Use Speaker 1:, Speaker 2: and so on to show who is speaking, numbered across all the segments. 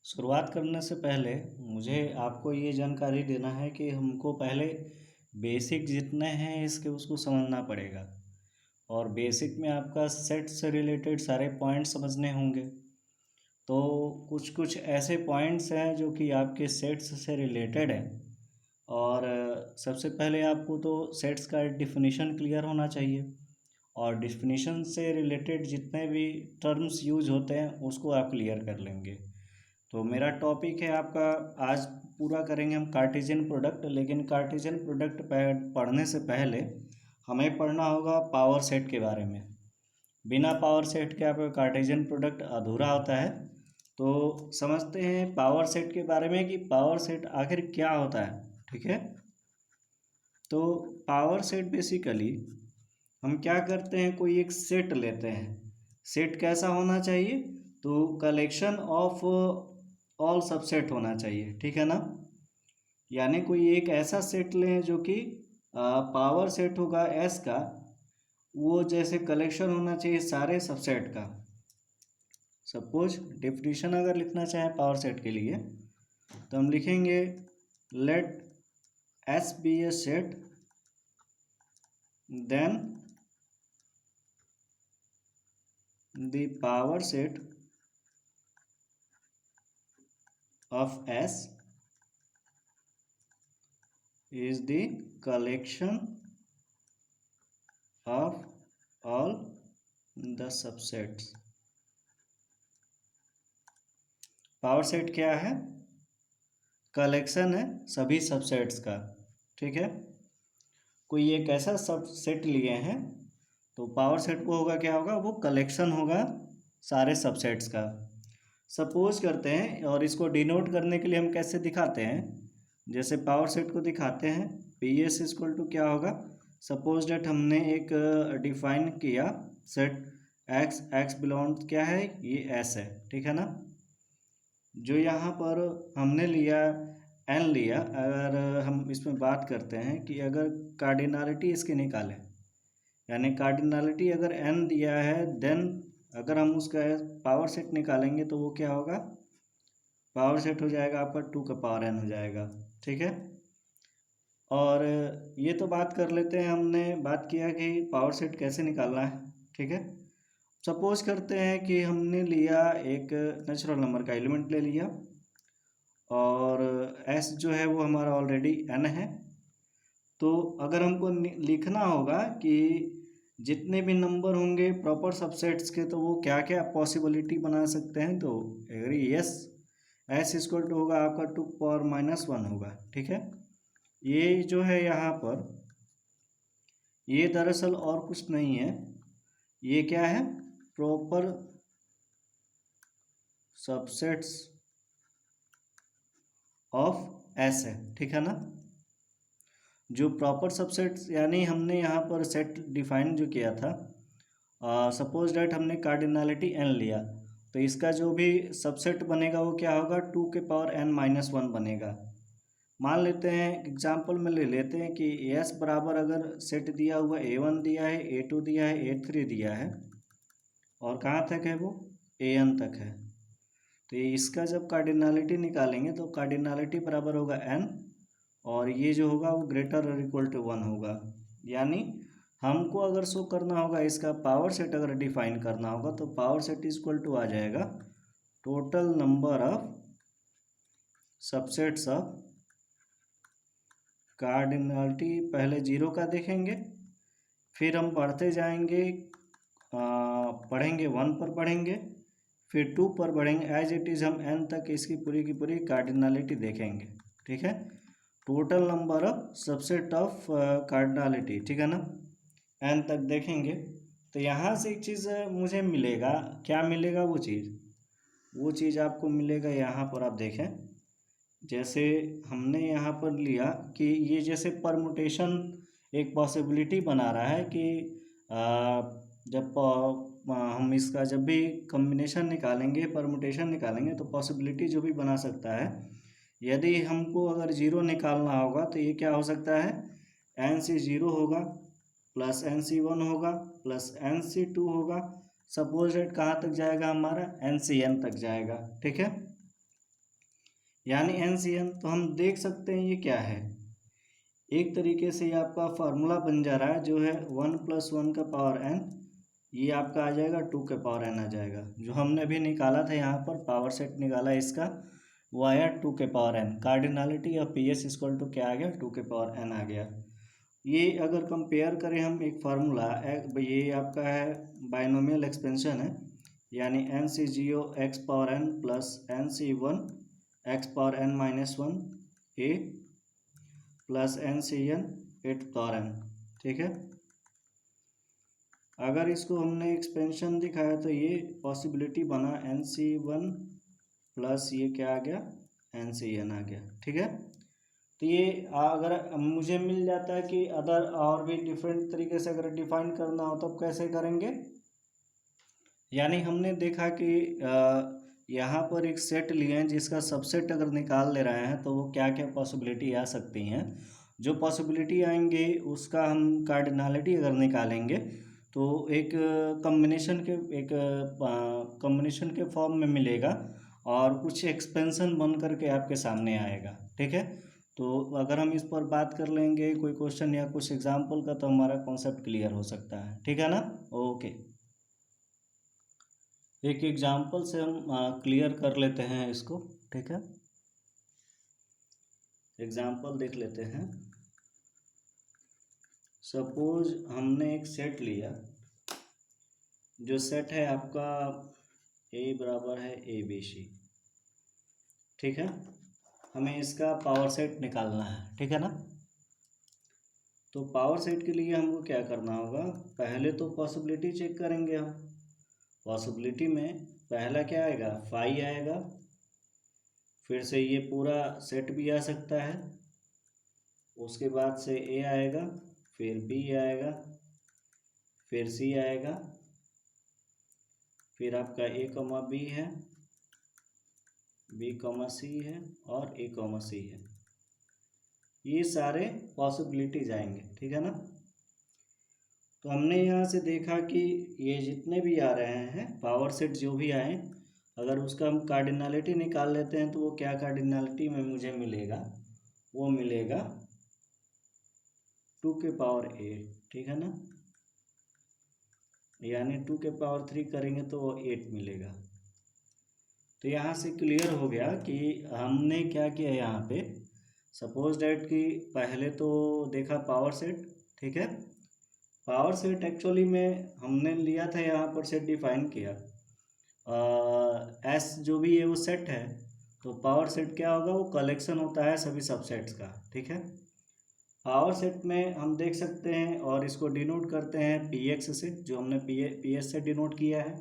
Speaker 1: शुरुआत करने से पहले मुझे आपको ये जानकारी देना है कि हमको पहले बेसिक जितने हैं इसके उसको समझना पड़ेगा। और बेसिक में आपका सेट से रिलेटेड सारे पॉइंट समझने होंगे। तो कुछ कुछ ऐसे पॉइंट्स हैं जो कि आपके सेट्स से रिलेटेड हैं। और सबसे पहले आपको तो सेट्स का डिफिनीशन क्लियर होना चाहिए। और डिफिनीशन से रिलेटेड जितने भी टर्म्स यूज होते हैं उसको आप क्लियर कर लेंगे। तो मेरा टॉपिक है आपका, आज पूरा करेंगे हम कार्टेशियन प्रोडक्ट। लेकिन कार्टेशियन प्रोडक्ट पढ़ने से पहले हमें पढ़ना होगा पावर सेट के बारे में। बिना पावर सेट के आपका कार्टेशियन प्रोडक्ट अधूरा होता है। तो समझते हैं पावर सेट के बारे में कि पावर सेट आखिर क्या होता है। ठीक है, तो पावर सेट बेसिकली हम क्या करते हैं, कोई एक सेट लेते हैं। सेट कैसा होना चाहिए, तो कलेक्शन ऑफ ऑल सबसेट होना चाहिए। ठीक है ना, यानी कोई एक ऐसा सेट लें जो कि पावर सेट होगा एस का, वो जैसे कलेक्शन होना चाहिए सारे सबसेट का। सपोज डेफिनेशन अगर लिखना चाहें पावर सेट के लिए तो हम लिखेंगे let S be a set then the power set of S is the collection of all the subsets। Power set क्या है, कलेक्शन है सभी सबसेट्स का। ठीक है, कोई एक ऐसा सबसेट लिए हैं तो पावर सेट को होगा क्या होगा, वो कलेक्शन होगा सारे सबसेट्स का। सपोज करते हैं, और इसको डिनोट करने के लिए हम कैसे दिखाते हैं, जैसे पावर सेट को दिखाते हैं पी एस इक्वल टू क्या होगा। सपोज डेट हमने एक डिफाइन किया सेट एक्स बिलोंग क्या है, ये एस है। ठीक है ना, जो यहाँ पर हमने लिया एन लिया। अगर हम इसमें बात करते हैं कि अगर कार्डिनलिटी इसकी निकालें, यानी कार्डिनलिटी अगर एन दिया है, देन अगर हम उसका पावर सेट निकालेंगे तो वो क्या होगा, पावर सेट हो जाएगा आपका 2 का पावर एन हो जाएगा। ठीक है, और ये तो बात कर लेते हैं, हमने बात किया कि पावर सेट कैसे निकालना है। ठीक है, सपोज करते हैं कि हमने लिया एक नेचुरल नंबर का एलिमेंट ले लिया, और एस जो है वो हमारा ऑलरेडी एन है। तो अगर हमको लिखना होगा कि जितने भी नंबर होंगे प्रॉपर सबसेट्स के, तो वो क्या क्या पॉसिबिलिटी बना सकते हैं, तो agree yes, S equal to होगा आपका 2 पावर -1 होगा। ठीक है, ये जो है यहाँ पर, ये दरअसल और कुछ नहीं है, ये क्या है, प्रॉपर सबसेट्स ऑफ एस है। ठीक है ना, जो प्रॉपर सबसेट्स, यानी हमने यहाँ पर सेट डिफाइन जो किया था, सपोज डेट हमने कार्डिनलिटी एन लिया, तो इसका जो भी सबसेट बनेगा वो क्या होगा, 2 के पावर n -1 बनेगा। मान लेते हैं एग्जांपल में ले लेते हैं कि एस बराबर अगर सेट दिया हुआ A1 दिया है, A2 दिया है, A3 दिया है, और कहाँ तक है वो, AN तक है। तो इसका जब कार्डिनलिटी निकालेंगे तो कार्डिनलिटी बराबर होगा n, और ये जो होगा वो ग्रेटर और इक्वल टू 1 होगा। यानी हमको अगर शो करना होगा, इसका पावर सेट अगर डिफाइन करना होगा, तो पावर सेट इक्वल टू आ जाएगा total number of subsets of cardinality. पहले 0 का देखेंगे, फिर हम पढ़ते जाएंगे, पढ़ेंगे 1 पर पढ़ेंगे, फिर 2 पर बढ़ेंगे, एज इट इज़ हम n तक इसकी पूरी की पूरी कार्डिनलिटी देखेंगे। ठीक है, total number of subset of cardinality. ठीक है ना, n तक देखेंगे। तो यहाँ से एक चीज़ मुझे मिलेगा, क्या मिलेगा, वो चीज़ आपको मिलेगा यहाँ पर। आप देखें, जैसे हमने यहाँ पर लिया कि ये जैसे परमुटेशन एक पॉसिबिलिटी बना रहा है कि जब हम इसका जब भी कम्बिनेशन निकालेंगे, परमुटेशन निकालेंगे, तो पॉसिबिलिटी जो भी बना सकता है, यदि हमको अगर 0 निकालना होगा तो ये क्या हो सकता है, NC0 होगा प्लस NC1 होगा प्लस NC2 होगा। सपोज रेट कहाँ तक जाएगा हमारा, NCN तक जाएगा। ठीक है, यानी NCN। तो हम देख सकते हैं ये क्या है, एक तरीके से ये आपका फार्मूला बन जा रहा है जो है 1+1 का पावर n, ये आपका आ जाएगा 2 के पावर n आ जाएगा। जो हमने अभी निकाला था यहाँ पर पावर सेट निकाला इसका, वो आया 2 के power n। Cardinality of PS equal to क्या आ गया, 2 के पावर n आ गया। ये अगर कंपेयर करें हम एक फार्मूला, ये आपका है बाइनोमियल एक्सपेंशन है, यानी NC0 x power n plus NC1 x power n minus 1 a plus NCN 8 power n, ठीक है। अगर इसको हमने एक्सपेंशन दिखाया तो ये पॉसिबिलिटी बना NC1 प्लस ये क्या आ गया, NCN आ गया, ठीक है। तो ये अगर मुझे मिल जाता है कि अदर और भी डिफरेंट तरीके से अगर डिफाइन करना हो तो कैसे करेंगे, यानी हमने देखा कि यहाँ पर एक सेट लिए हैं जिसका सबसेट अगर निकाल ले रहे हैं तो वो क्या क्या पॉसिबिलिटी आ सकती हैं। जो पॉसिबिलिटी आएंगे उसका हम कार्डिनलिटी अगर निकालेंगे तो एक कॉम्बिनेशन के फॉर्म में मिलेगा और कुछ एक्सपेंशन बन करके आपके सामने आएगा, ठीक है। तो अगर हम इस पर बात कर लेंगे कोई क्वेश्चन या कुछ एग्जाम्पल का, तो हमारा कॉन्सेप्ट क्लियर हो सकता है, ठीक है ना। ओके, एक एग्जाम्पल से हम क्लियर कर लेते हैं इसको, ठीक है। एग्जाम्पल देख लेते हैं। सपोज हमने एक सेट लिया, जो सेट है आपका A बराबर है ABC, ठीक है। हमें इसका पावर सेट निकालना है, ठीक है ना। तो पावर सेट के लिए हमको क्या करना होगा, पहले तो पॉसिबिलिटी चेक करेंगे हम। पॉसिबिलिटी में पहला क्या आएगा, फाई आएगा, फिर से ये पूरा सेट भी आ सकता है, उसके बाद से A आएगा, फिर B आएगा, फिर C आएगा, फिर आपका A, B है, B, C है और A, C है। ये सारे पॉसिबिलिटीज आएंगे, ठीक है ना। तो हमने यहाँ से देखा कि ये जितने भी आ रहे हैं पावर सेट जो भी आए, अगर उसका हम कार्डिनलिटी निकाल लेते हैं तो वो क्या कार्डिनलिटी में मुझे मिलेगा, वो मिलेगा 2 के पावर 8, ठीक है ना। यानी 2 के पावर 3 करेंगे तो वो 8 मिलेगा। तो यहाँ से क्लियर हो गया कि हमने क्या किया यहाँ पे, सपोज डैट कि पहले तो देखा पावर सेट, ठीक है। पावर सेट एक्चुअली में हमने लिया था, यहाँ पर सेट डिफाइन किया एस जो भी है वो सेट है, तो पावर सेट क्या होगा, वो कलेक्शन होता है सभी सबसेट्स का, ठीक है। पावर सेट में हम देख सकते हैं और इसको डिनोट करते हैं PX से, जो हमने PS से डिनोट किया है।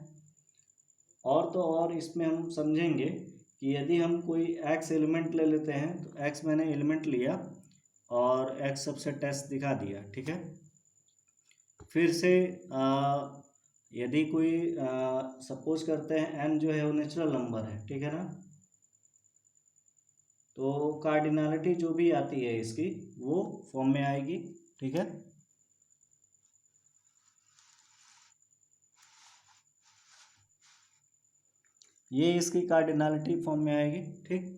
Speaker 1: और तो और इसमें हम समझेंगे कि यदि हम कोई X एलिमेंट ले लेते हैं, तो X मैंने एलिमेंट लिया और X सबसेट S दिखा दिया, ठीक है। फिर से यदि कोई सपोज करते हैं n जो है वो नेचुरल नंबर है, ठीक है ना। तो कार्डिनलिटी जो भी आती है इसकी वो फॉर्म में आएगी, ठीक है। ये इसकी कार्डिनलिटी फॉर्म में आएगी, ठीक।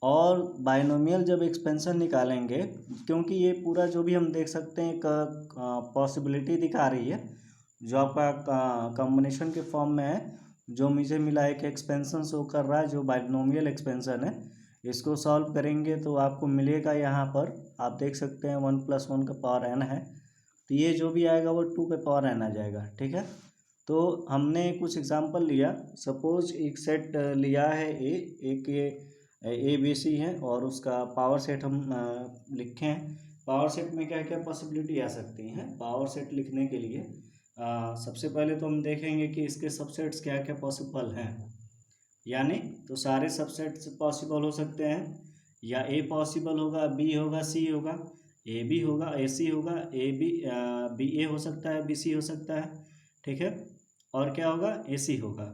Speaker 1: और बाइनोमियल जब एक्सपेंशन निकालेंगे, क्योंकि ये पूरा जो भी हम देख सकते हैं एक पॉसिबिलिटी दिखा रही है जो आपका कॉम्बिनेशन के फॉर्म में है, जो मुझे मिला है कि एक्सपेंशन शो कर रहा है, जो बाइनोमियल एक्सपेंशन है। इसको सॉल्व करेंगे तो आपको मिलेगा, यहाँ पर आप देख सकते हैं 1+1 का पावर n है, तो ये जो भी आएगा वो 2 के पावर n आ जाएगा, ठीक है। तो हमने कुछ एग्जांपल लिया, सपोज एक सेट लिया है एक ये ABC है और उसका पावर सेट हम लिखे हैं। पावर सेट में क्या क्या पॉसिबिलिटी आ सकती हैं, पावर सेट लिखने के लिए सबसे पहले तो हम देखेंगे कि इसके सबसेट्स क्या क्या पॉसिबल हैं, यानी तो सारे सबसेट्स पॉसिबल हो सकते हैं, या A पॉसिबल होगा, B होगा, C होगा, AB होगा, AC होगा, BA हो सकता है, BC हो सकता है, ठीक है। और क्या होगा, AC होगा,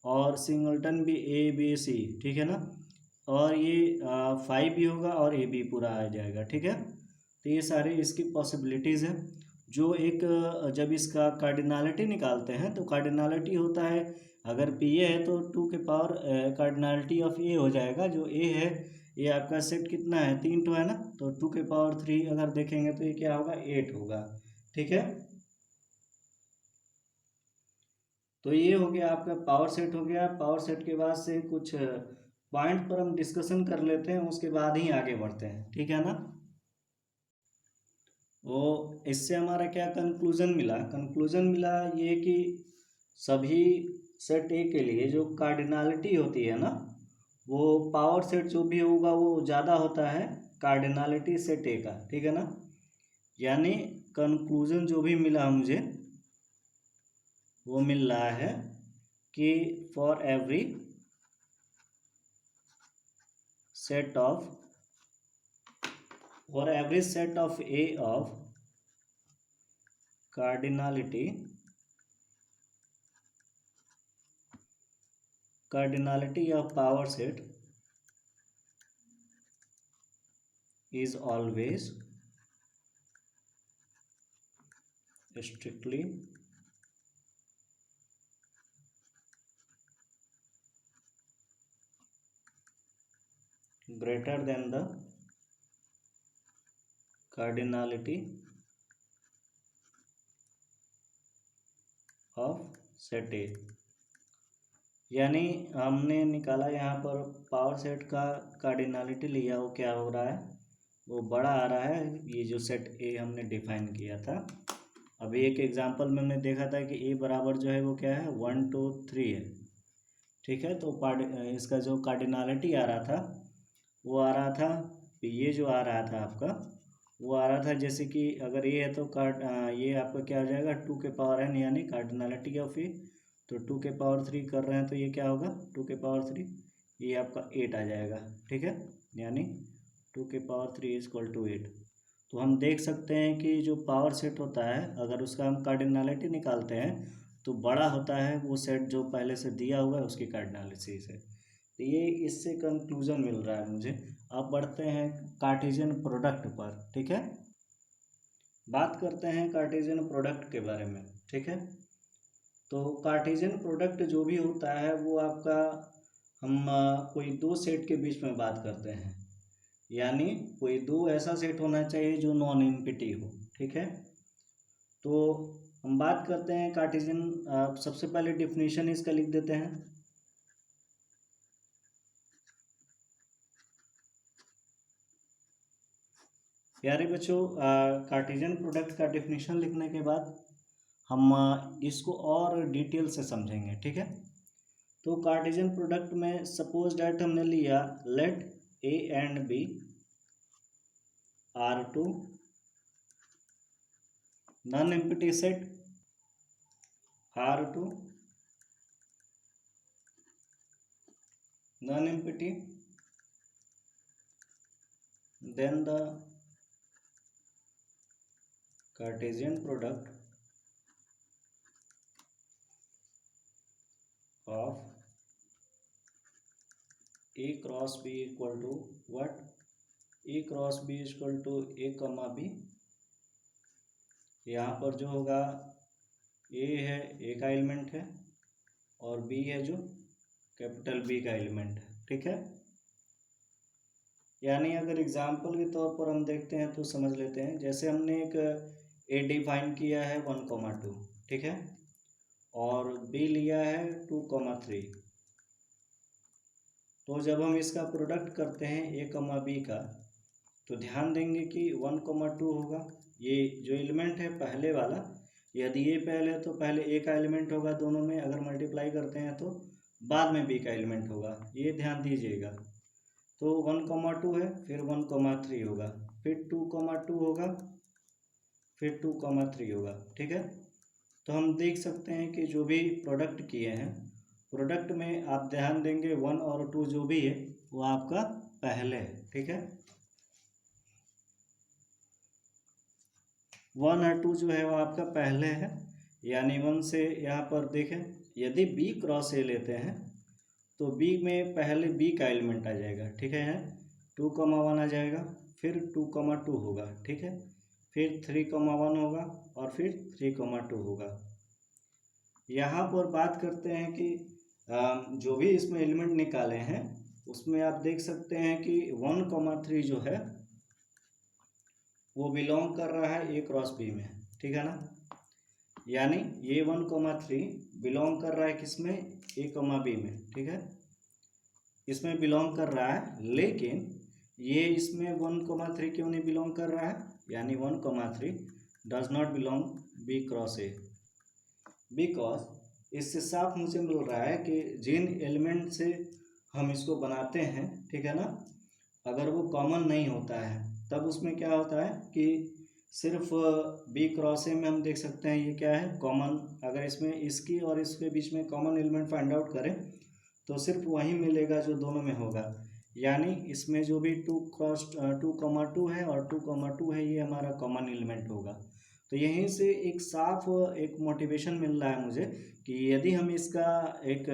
Speaker 1: और सिंगल्टन भी ABC, ठीक है ना। और ये 5 भी होगा और A भी पूरा आ जाएगा, ठीक है। तो ये सारे इसकी पॉसिबिलिटीज़ हैं। जो एक जब इसका कार्डिनलिटी निकालते हैं तो कार्डिनलिटी होता है अगर पी ए है तो 2 के पावर कार्डिनलिटी ऑफ ए हो जाएगा। जो ए है ये आपका सेट कितना है, 3 तो है ना, तो 2 के पावर 3 अगर देखेंगे तो ये क्या होगा, 8 होगा। ठीक है, तो ये हो गया आपका पावर सेट हो गया। पावर सेट के बाद से कुछ पॉइंट पर हम डिस्कशन कर लेते हैं, उसके बाद ही आगे बढ़ते हैं। ठीक है ना। वो इससे हमारा क्या कंक्लूजन मिला, कंक्लूजन मिला ये कि सभी सेट ए के लिए जो कार्डिनलिटी होती है ना, वो पावर सेट जो भी होगा वो ज़्यादा होता है कार्डिनलिटी सेट ए का। ठीक है ना। यानी कंक्लूजन जो भी मिला मुझे वो मिल रहा है कि for every set of A of cardinality of power set is always strictly greater than the cardinality of set A। यानी हमने निकाला यहाँ पर पावर सेट का कार्डिनलिटी लिया, वो क्या हो रहा है, वो बड़ा आ रहा है, ये जो सेट ए हमने डिफाइन किया था। अभी एक एग्जांपल में हमने देखा था कि ए बराबर जो है वो क्या है, 1 2 3 है। ठीक है, तो इसका जो कार्डिनलिटी आ रहा था वो आ रहा था, ये जो आ रहा था आपका वो आ रहा था, जैसे कि अगर ये है तो ये आपका क्या हो जाएगा, 2 के पावर n, यानी कार्डिनलिटी ऑफ ए, तो 2 के पावर 3 कर रहे हैं तो ये क्या होगा, 2 के पावर 3, ये आपका 8 आ जाएगा। ठीक है, यानी 2 के पावर 3 इज इक्वल टू 8। तो हम देख सकते हैं कि जो पावर सेट होता है अगर उसका हम कार्डिनलिटी निकालते हैं तो बड़ा होता है वो सेट जो पहले से दिया हुआ है उसकी कार्डिनलिटी से। तो ये इससे कंक्लूजन मिल रहा है मुझे। अब बढ़ते हैं कार्टेशियन प्रोडक्ट पर। ठीक है, बात करते हैं कार्टेशियन प्रोडक्ट के बारे में। ठीक है, तो कार्टेशियन प्रोडक्ट जो भी होता है वो आपका हम कोई दो सेट के बीच में बात करते हैं, यानी कोई दो ऐसा सेट होना चाहिए जो नॉन इनफिनिटी हो। ठीक है, तो हम बात करते हैं कार्टेशियन, सबसे पहले डिफिनीशन इसका लिख देते हैं। प्यारे बच्चों, कार्टेशियन प्रोडक्ट का डिफिनीशन लिखने के बाद हम इसको और डिटेल से समझेंगे। ठीक है, तो कार्टेशियन प्रोडक्ट में सपोज डैट हमने लिया let A and B are two non empty set, are two non empty, then the Cartesian product of A cross B equal to what, A cross B is equal to A comma B। यहाँ पर जो होगा A है A का element है और B है जो कैपिटल B का एलिमेंट है। ठीक है, यानी अगर एग्जाम्पल के तौर पर हम देखते हैं तो समझ लेते हैं, जैसे हमने एक ए डिफाइन किया है 1,2, ठीक है, और बी लिया है 2,3। तो जब हम इसका प्रोडक्ट करते हैं ए कमा बी का, तो ध्यान देंगे कि 1,2 होगा, ये जो एलिमेंट है पहले वाला, यदि ये पहले है तो पहले ए का एलिमेंट होगा दोनों में, अगर मल्टीप्लाई करते हैं तो बाद में बी का एलिमेंट होगा, ये ध्यान दीजिएगा। तो 1,2 है, फिर 1,3 होगा, फिर 2,2 होगा, फिर 2,3 होगा। ठीक है, तो हम देख सकते हैं कि जो भी प्रोडक्ट किए हैं, प्रोडक्ट में आप ध्यान देंगे 1 और 2 जो भी है वो आपका पहले है। ठीक है, 1 और 2 जो है वो आपका पहले है, यानी 1 से यहाँ पर देखें, यदि बी क्रॉस ए लेते हैं तो बी में पहले बी का एलिमेंट आ जाएगा। ठीक है, 2,1 आ जाएगा, फिर 2,2 होगा। ठीक है, फिर 3,1 होगा और फिर 3,2 होगा। यहाँ पर बात करते हैं कि जो भी इसमें एलिमेंट निकाले हैं उसमें आप देख सकते हैं कि 1,3 जो है वो बिलोंग कर रहा है ए क्रॉस बी में, ठीक है ना। यानी ये 1,3 बिलोंग कर रहा है किसमें, ए कॉमा बी में, ठीक है, इसमें बिलोंग कर रहा है। लेकिन ये इसमें 1,3 क्यों नहीं बिलोंग कर रहा है, यानी 1,3 does not belong B cross A, because इससे साफ मुझे मिल रहा है कि जिन एलिमेंट से हम इसको बनाते हैं, ठीक है ना, अगर वो कॉमन नहीं होता है तब उसमें क्या होता है कि सिर्फ बी क्रॉस ए में हम देख सकते हैं ये क्या है कॉमन। अगर इसमें इसकी और इसके बीच में कॉमन एलिमेंट फाइंड आउट करें तो सिर्फ वही मिलेगा जो दोनों में होगा। यानी इसमें जो भी 2,2 है और 2,2 है ये हमारा कॉमन एलिमेंट होगा। तो यहीं से एक साफ एक मोटिवेशन मिल रहा है मुझे कि यदि हम इसका एक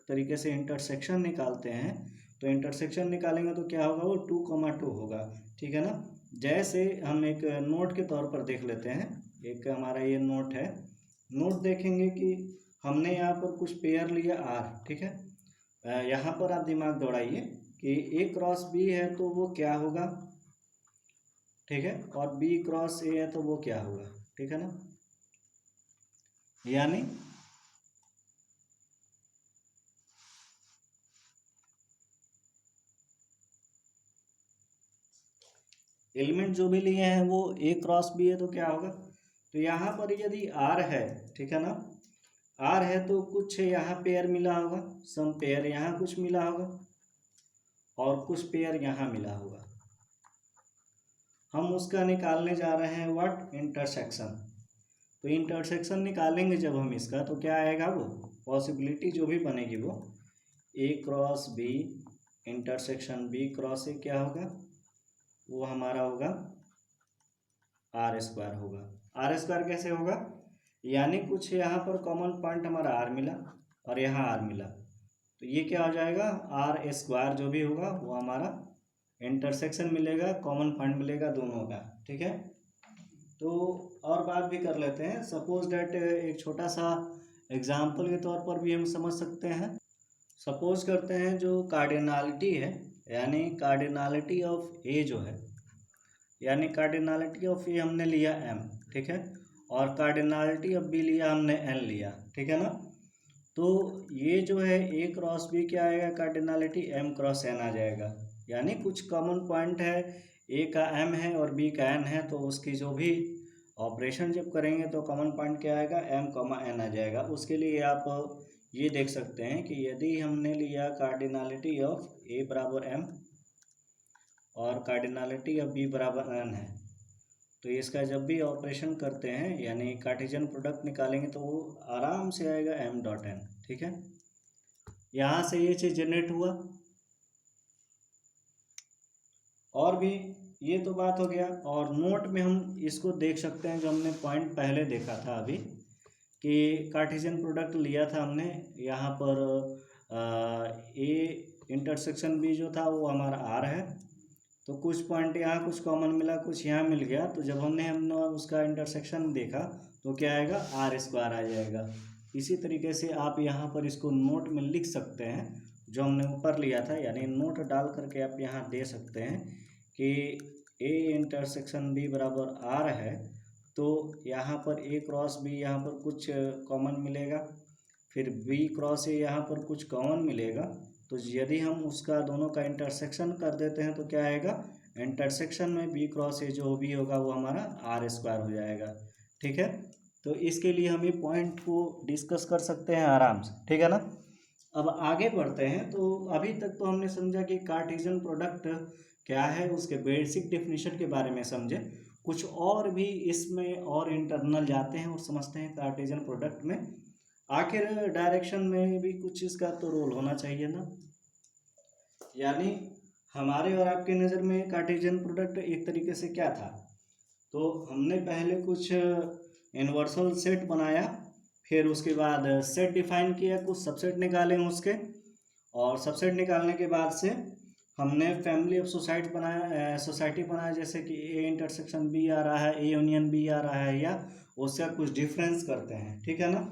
Speaker 1: तरीके से इंटरसेक्शन निकालते हैं तो इंटरसेक्शन निकालेंगे तो क्या होगा, वो 2,2 होगा, ठीक है ना। जैसे हम एक नोट के तौर पर देख लेते हैं, एक हमारा ये नोट है, नोट देखेंगे कि हमने यहाँ पर कुछ पेयर लिया आर, ठीक है। यहाँ पर आप दिमाग दौड़ाइए कि ए क्रॉस बी है तो वो क्या होगा, ठीक है, और बी क्रॉस ए है तो वो क्या होगा, ठीक है ना। यानी एलिमेंट जो भी लिए हैं वो ए क्रॉस बी है तो क्या होगा, तो यहाँ पर यदि आर है, ठीक है ना, आर है तो कुछ यहाँ पेयर मिला होगा, सम पेयर यहाँ कुछ मिला होगा और कुछ पेयर यहाँ मिला होगा। हम उसका निकालने जा रहे हैं व्हाट, इंटरसेक्शन। तो इंटरसेक्शन निकालेंगे जब हम इसका तो क्या आएगा, वो पॉसिबिलिटी जो भी बनेगी वो A cross B intersection B cross A क्या होगा, वो हमारा होगा आर स्क्वायर होगा। आर स्क्वायर कैसे होगा, यानी कुछ यहाँ पर कॉमन पॉइंट हमारा आर मिला और यहाँ आर मिला तो ये क्या हो जाएगा, आर स्क्वायर जो भी होगा वो हमारा इंटरसेक्शन मिलेगा, कॉमन पॉइंट मिलेगा दोनों का, ठीक है। तो और बात भी कर लेते हैं, सपोज डैट एक छोटा सा एग्जाम्पल के तौर पर भी हम समझ सकते हैं। सपोज करते हैं जो कार्डिनलिटी है, यानी कार्डिनलिटी ऑफ ए जो है, यानी कार्डिनलिटी ऑफ ए हमने लिया एम, ठीक है, और कार्डिनलिटी ऑफ बी लिया हमने एन लिया, ठीक है ना। तो ये जो है ए क्रॉस बी क्या आएगा, कार्डिनलिटी एम क्रॉस एन आ जाएगा। यानी कुछ कॉमन पॉइंट है, ए का एम है और बी का एन है, तो उसकी जो भी ऑपरेशन जब करेंगे तो कॉमन पॉइंट क्या आएगा, एम कॉमा एन आ जाएगा। उसके लिए आप ये देख सकते हैं कि यदि हमने लिया कार्डिनलिटी ऑफ ए बराबर एम और कार्डिनलिटी ऑफ बी बराबर एन है, तो इसका जब भी ऑपरेशन करते हैं यानी कार्टेशियन प्रोडक्ट निकालेंगे तो वो आराम से आएगा एम डॉट एन, ठीक है। यहाँ से ये चीज़ जनरेट हुआ। और भी ये तो बात हो गया, और नोट में हम इसको देख सकते हैं जो हमने पॉइंट पहले देखा था अभी कि कार्टेशियन प्रोडक्ट लिया था हमने, यहाँ पर ए इंटरसेक्शन बी जो था वो हमारा आर है, तो कुछ पॉइंट यहाँ कुछ कॉमन मिला कुछ यहाँ मिल गया, तो जब हमने उसका इंटरसेक्शन देखा तो क्या आएगा, आर स्क्वायर आ जाएगा। इसी तरीके से आप यहाँ पर इसको नोट में लिख सकते हैं जो हमने ऊपर लिया था, यानी नोट डाल करके आप यहाँ दे सकते हैं कि ए इंटरसेक्शन बी बराबर आर है, तो यहाँ पर ए क्रॉस बी यहाँ पर कुछ कॉमन मिलेगा, फिर बी क्रॉस ए यहाँ पर कुछ कॉमन मिलेगा, तो यदि हम उसका दोनों का इंटरसेक्शन कर देते हैं तो क्या आएगा, इंटरसेक्शन में बी क्रॉस ए जो भी होगा वो हमारा आर स्क्वायर हो जाएगा, ठीक है। तो इसके लिए हम ये पॉइंट को डिस्कस कर सकते हैं आराम से, ठीक है ना। अब आगे बढ़ते हैं। तो अभी तक तो हमने समझा कि कार्टेशियन प्रोडक्ट क्या है, उसके बेसिक डेफिनेशन के बारे में समझे। कुछ और भी इसमें और इंटरनल जाते हैं और समझते हैं कार्टेशियन प्रोडक्ट में आखिर डायरेक्शन में भी कुछ इसका तो रोल होना चाहिए ना। यानी हमारे और आपके नज़र में कार्टेशियन प्रोडक्ट एक तरीके से क्या था, तो हमने पहले कुछ यूनिवर्सल सेट बनाया, फिर उसके बाद सेट डिफाइन किया, कुछ सबसेट निकाले उसके, और सबसेट निकालने के बाद से हमने फैमिली ऑफ सोसाइटी बनाया, जैसे कि ए इंटरसेक्शन बी आ रहा है, ए यूनियन बी आ रहा है, या उसका कुछ डिफरेंस करते हैं, ठीक है ना।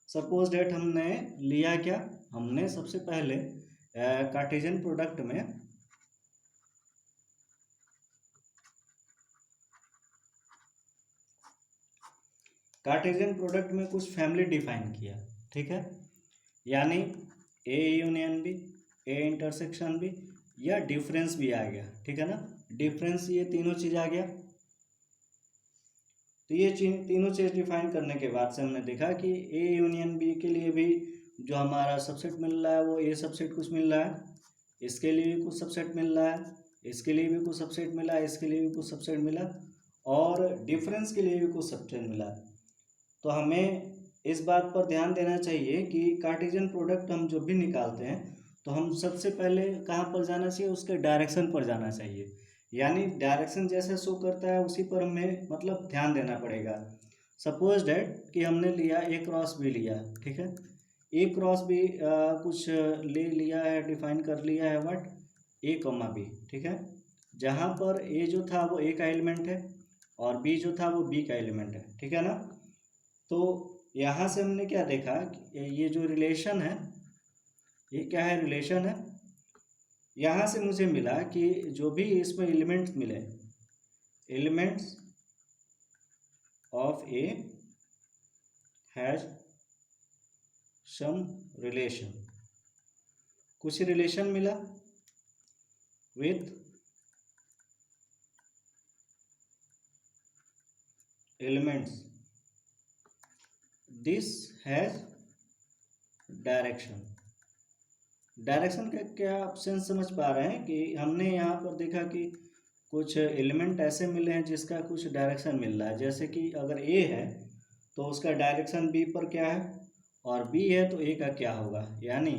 Speaker 1: सपोज डेट हमने लिया क्या, हमने सबसे पहले कार्टेशियन प्रोडक्ट में कुछ फैमिली डिफाइन किया, ठीक है, यानी A union B, A intersection B, या डिफरेंस भी आ गया, ठीक है ना। डिफरेंस, ये तीनों चीज आ गया। तो ये तीनों चीज डिफाइन करने के बाद से हमने देखा कि ए यूनियन बी के लिए भी जो हमारा सबसेट मिल रहा है वो ए सबसेट कुछ मिल रहा है, इसके लिए भी कुछ सबसेट मिल रहा है, इसके लिए भी कुछ सबसेट मिला, इसके लिए भी कुछ सबसेट मिला, और डिफरेंस के लिए भी कुछ सबसेट मिला। तो हमें इस बात पर ध्यान देना चाहिए कि कार्टेशियन प्रोडक्ट हम जो भी निकालते हैं तो हम सबसे पहले कहाँ पर जाना चाहिए, उसके डायरेक्शन पर जाना चाहिए, यानी डायरेक्शन जैसे शो करता है उसी पर हमें मतलब ध्यान देना पड़ेगा। सपोज डैट कि हमने लिया ए क्रॉस बी लिया, ठीक है, ए क्रॉस बी कुछ ले लिया है, डिफाइन कर लिया है व्हाट, ए कॉमा बी, ठीक है, जहाँ पर ए जो था वो ए का एलिमेंट है और बी जो था वो बी का एलिमेंट है, ठीक है ना। तो यहाँ से हमने क्या देखा कि ये जो रिलेशन है, ये क्या है, रिलेशन है। यहाँ से मुझे मिला कि जो भी इसमें एलिमेंट्स मिले, elements of A has some relation, कुछ रिलेशन मिला with elements, this has direction. Direction का क्या आप सेंस समझ पा रहे हैं कि हमने यहाँ पर देखा कि कुछ एलिमेंट ऐसे मिले हैं जिसका कुछ डायरेक्शन मिल रहा है, जैसे कि अगर ए है तो उसका डायरेक्शन बी पर क्या है, और बी है तो ए का क्या होगा, यानी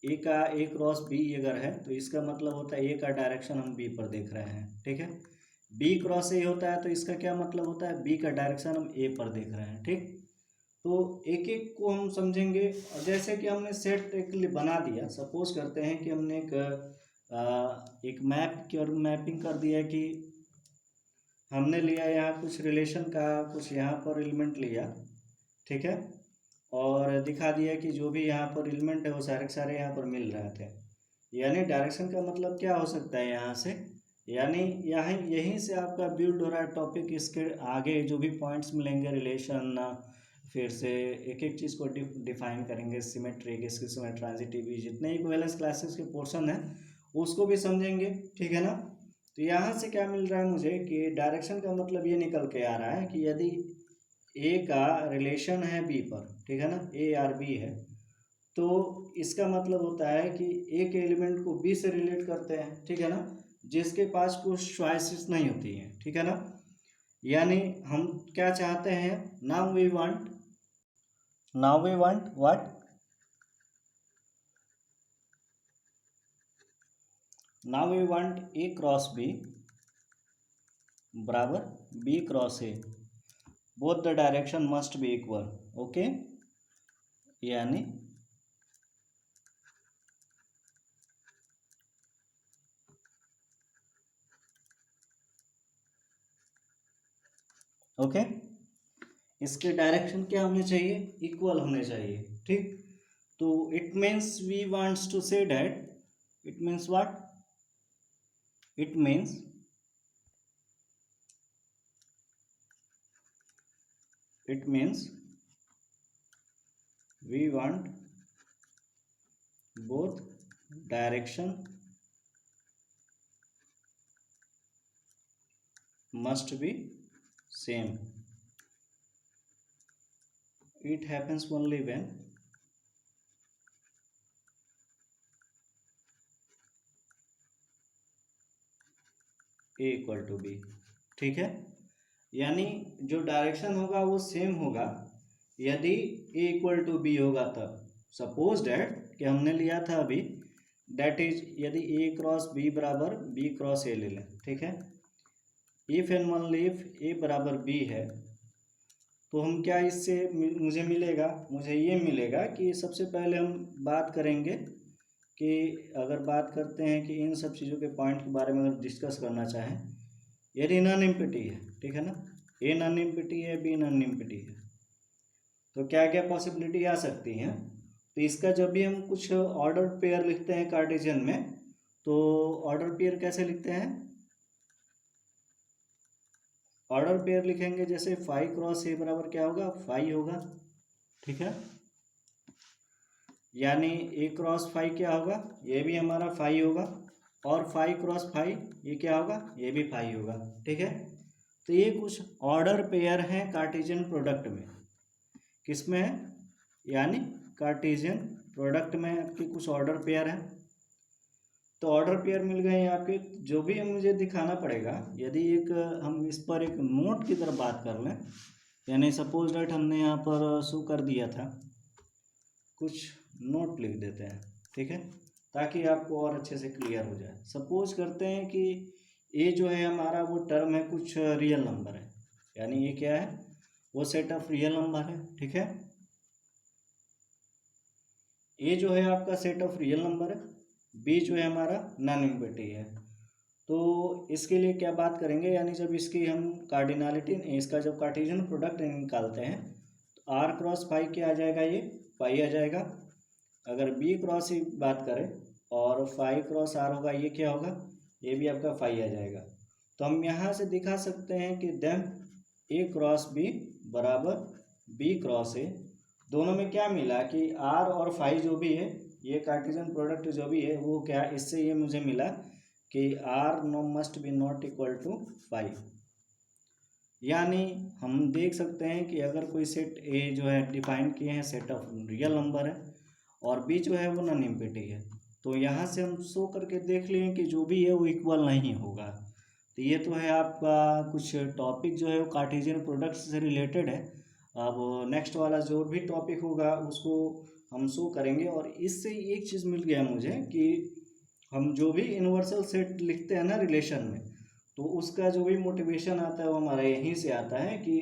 Speaker 1: ए का ए क्रॉस बी अगर है तो इसका मतलब होता है ए का डायरेक्शन हम बी पर देख रहे हैं, ठीक है। बी क्रॉस ए होता है तो इसका क्या मतलब होता है, बी का डायरेक्शन हम ए पर देख रहे हैं, ठीक। तो एक एक को हम समझेंगे। और जैसे कि हमने सेट एक बना दिया, सपोज करते हैं कि हमने एक मैप की और मैपिंग कर दिया कि हमने लिया यहाँ कुछ रिलेशन का, कुछ यहाँ पर एलिमेंट लिया, ठीक है, और दिखा दिया कि जो भी यहाँ पर एलिमेंट है वो सारे सारे यहाँ पर मिल रहे थे। यानी डायरेक्शन का मतलब क्या हो सकता है यहाँ से, यानी यहाँ यहीं से आपका बिल्ड हो रहा है टॉपिक, इसके आगे जो भी पॉइंट्स मिलेंगे रिलेशन, फिर से एक एक चीज़ को डिफाइन करेंगे, सिमेट्रिक, स्किज़ोमेट्रिक, ट्रांजिटिव, जितने इक्विवेलेंस क्लासेस के पोर्शन है उसको भी समझेंगे, ठीक है ना। तो यहाँ से क्या मिल रहा है मुझे कि डायरेक्शन का मतलब ये निकल के आ रहा है कि यदि ए का रिलेशन है बी पर, ठीक है ना, ए आर बी है, तो इसका मतलब होता है कि ए के एलिमेंट को बी से रिलेट करते हैं, ठीक है ना, जिसके पास कुछ चॉइसेस नहीं होती हैं, ठीक है ना। यानी हम क्या चाहते हैं, now we want what, now we want A cross B बराबर B cross A, both the direction must be equal, okay, यानी ओके, इसके डायरेक्शन क्या होने चाहिए, इक्वल होने चाहिए, ठीक। तो it means we wants to say that, it means what, it means we want both direction must be same. It happens only when a equal to b, ठीक है। यानी जो डायरेक्शन होगा वो सेम होगा यदि a इक्वल टू बी होगा तब। सपोज डैट कि हमने लिया था अभी, दैट इज यदि a क्रॉस b बराबर b क्रॉस a ले लें, ठीक है, if and only if a बराबर b है, तो हम क्या इससे मुझे मिलेगा, मुझे ये मिलेगा कि सबसे पहले हम बात करेंगे कि अगर बात करते हैं कि इन सब चीज़ों के पॉइंट के बारे में अगर डिस्कस करना चाहें, यदि नॉन एम्प्टी है, ठीक है ना, ए नॉन एम्प्टी है, बी नॉन एम्प्टी है, तो क्या क्या पॉसिबिलिटी आ सकती हैं, तो इसका जब भी हम कुछ ऑर्डर पेयर लिखते हैं कार्टेशियन में, तो ऑर्डर पेयर कैसे लिखते हैं? ऑर्डर पेयर लिखेंगे जैसे फाइव क्रॉस ए बराबर क्या होगा? फाइव होगा, ठीक है। यानी ए क्रॉस फाइव क्या होगा? ये भी हमारा फाइव होगा, और फाइव क्रॉस फाइव ये क्या होगा? ये भी फाइव होगा, ठीक है। तो ये कुछ ऑर्डर पेयर हैं कार्टेशियन प्रोडक्ट में। किस में है? यानी कार्टेशियन प्रोडक्ट में आपके कुछ ऑर्डर पेयर हैं। तो ऑर्डर पेयर मिल गए हैं आपके। जो भी मुझे दिखाना पड़ेगा, यदि एक हम इस पर एक नोट की तरफ बात कर लें, यानी सपोज दैट हमने यहाँ पर शो कर दिया था, कुछ नोट लिख देते हैं, ठीक है, ताकि आपको और अच्छे से क्लियर हो जाए। सपोज करते हैं कि ये जो है हमारा वो टर्म है, कुछ रियल नंबर है, यानी ये क्या है? वो सेट ऑफ रियल नंबर है, ठीक है। ए जो है आपका सेट ऑफ रियल नंबर है, बी जो है हमारा नॉन नेगेटिव है। तो इसके लिए क्या बात करेंगे, यानी जब इसकी हम कार्डिनलिटी, इसका जब कार्टेशियन प्रोडक्ट निकालते हैं, तो आर क्रॉस फाइव क्या आ जाएगा? ये फाइव आ जाएगा। अगर बी क्रॉस की बात करें और फाइव क्रॉस आर होगा, ये क्या होगा? ये भी आपका फाइव आ जाएगा। तो हम यहाँ से दिखा सकते हैं कि देन ए क्रॉस बी बराबर बी क्रॉस ए। दोनों में क्या मिला कि आर और फाइव जो भी है, ये कार्टेशियन प्रोडक्ट जो भी है वो क्या, इससे ये मुझे मिला कि R no must be not equal to five. यानी हम देख सकते हैं कि अगर कोई सेट ए जो है डिफाइन किए हैं सेट ऑफ रियल नंबर है, और बी जो है वो नॉन नेगेटिव है, तो यहाँ से हम शो करके देख लें कि जो भी है वो इक्वल नहीं होगा। तो ये तो है आपका कुछ टॉपिक जो है वो कार्टेशियन प्रोडक्ट से रिलेटेड है। अब नेक्स्ट वाला जो भी टॉपिक होगा उसको हम शो करेंगे। और इससे एक चीज़ मिल गया मुझे कि हम जो भी यूनिवर्सल सेट लिखते हैं ना रिलेशन में, तो उसका जो भी मोटिवेशन आता है वो हमारा यहीं से आता है कि